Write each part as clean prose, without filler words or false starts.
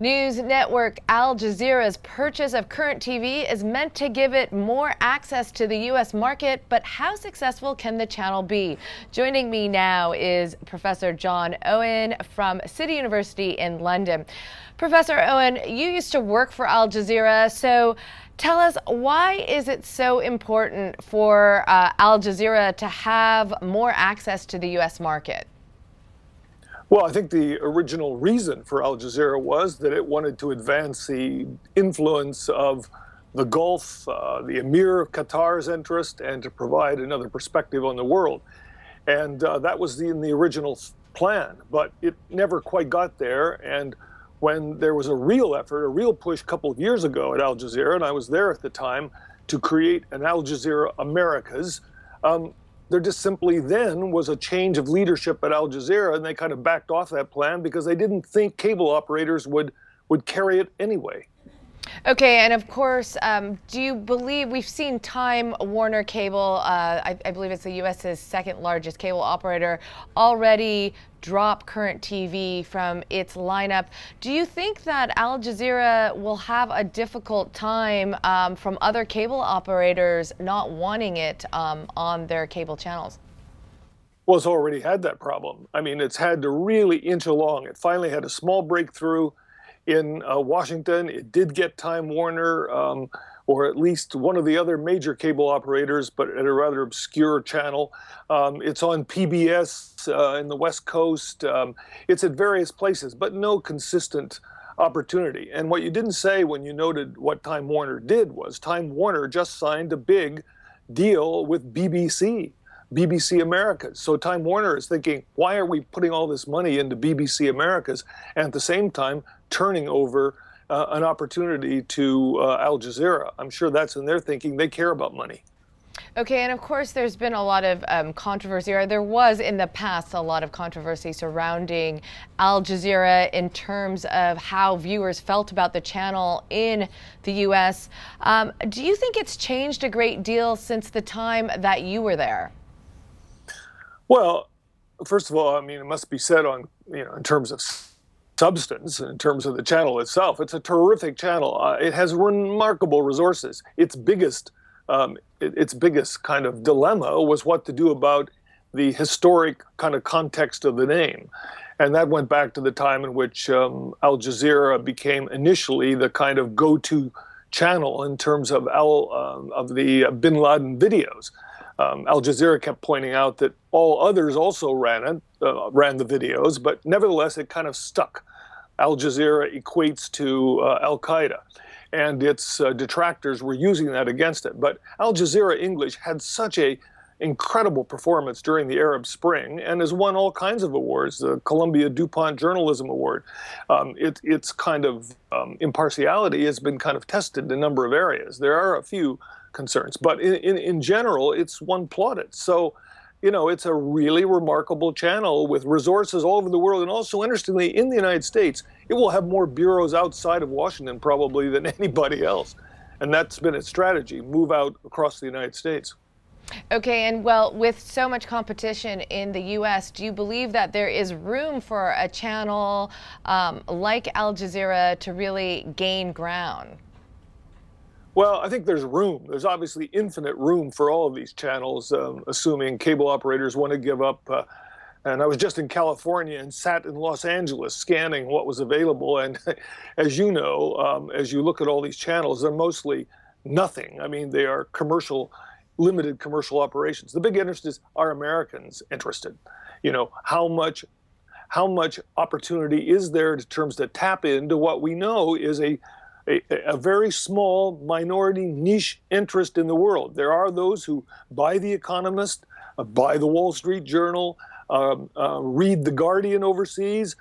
News network Al Jazeera's purchase of Current TV is meant to give it more access to the U.S. market, but how successful can the channel be? Joining me now is Professor John Owen from City University in London. Professor Owen, you used to work for Al Jazeera, so tell us, why is it so important for Al Jazeera to have more access to the U.S. market? Well, I think the original reason for Al Jazeera was that it wanted to advance the influence of the Gulf, the Emir of Qatar's interest, and to provide another perspective on the world. And that was in the original plan, but it never quite got there. And when there was a real effort, a real push a couple of years ago at Al Jazeera, and I was there at the time, to create an Al Jazeera Americas, there just simply then was a change of leadership at Al Jazeera, and they kind of backed off that plan because they didn't think cable operators would carry it anyway. Okay, and of course, do you believe we've seen Time Warner Cable, I believe it's the U.S.'s second largest cable operator, already drop Current TV from its lineup. Do you think that Al Jazeera will have a difficult time from other cable operators not wanting it on their cable channels? Well, it's already had that problem. I mean, it's had to really inch along. It finally had a small breakthrough in Washington. It did get Time Warner, or at least one of the other major cable operators, but at a rather obscure channel. It's on PBS in the West Coast. It's at various places, but no consistent opportunity. And what you didn't say when you noted what Time Warner did was Time Warner just signed a big deal with BBC Americas. So Time Warner is thinking, why are we putting all this money into BBC Americas and at the same time turning over an opportunity to Al Jazeera? I'm sure that's in their thinking. They care about money. Okay, and of course there's been a lot of controversy, or there was in the past a lot of controversy surrounding Al Jazeera in terms of how viewers felt about the channel in the U.S. Do you think it's changed a great deal since the time that you were there? Well, first of all, I mean, it must be said in terms of substance, in terms of the channel itself, it's a terrific channel. It has remarkable resources. Its biggest kind of dilemma was what to do about the historic kind of context of the name. And that went back to the time in which Al Jazeera became initially the kind of go-to channel in terms of the bin Laden videos. Al Jazeera kept pointing out that all others also ran the videos, but nevertheless it kind of stuck. Al Jazeera equates to Al-Qaeda, and its detractors were using that against it. But Al Jazeera English had such a incredible performance during the Arab Spring and has won all kinds of awards, the Columbia DuPont Journalism Award. Its kind of impartiality has been kind of tested in a number of areas. There are a few concerns, but in general, it's won plaudits. So, it's a really remarkable channel with resources all over the world. And also, interestingly, in the United States, it will have more bureaus outside of Washington probably than anybody else. And that's been its strategy, move out across the United States. Okay, and well, with so much competition in the U.S., do you believe that there is room for a channel like Al Jazeera to really gain ground? Well, I think there's room. There's obviously infinite room for all of these channels, assuming cable operators want to give up. And I was just in California and sat in Los Angeles scanning what was available. And as you know, as you look at all these channels, they're mostly nothing. I mean, they are limited commercial operations. The big interest is, are Americans interested? How much opportunity is there in terms to tap into what we know is a very small minority niche interest in the world. There are those who buy The Economist, buy the Wall Street Journal, read The Guardian overseas.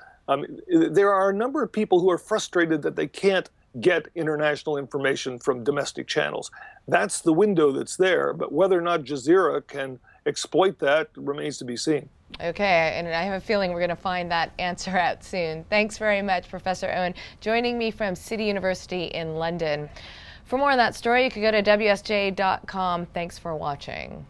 There are a number of people who are frustrated that they can't get international information from domestic channels. That's the window that's there, but whether or not Jazeera can exploit that remains to be seen. Okay, and I have a feeling we're going to find that answer out soon. Thanks very much, Professor Owen, joining me from City University in London. For more on that story, you can go to WSJ.com. Thanks for watching.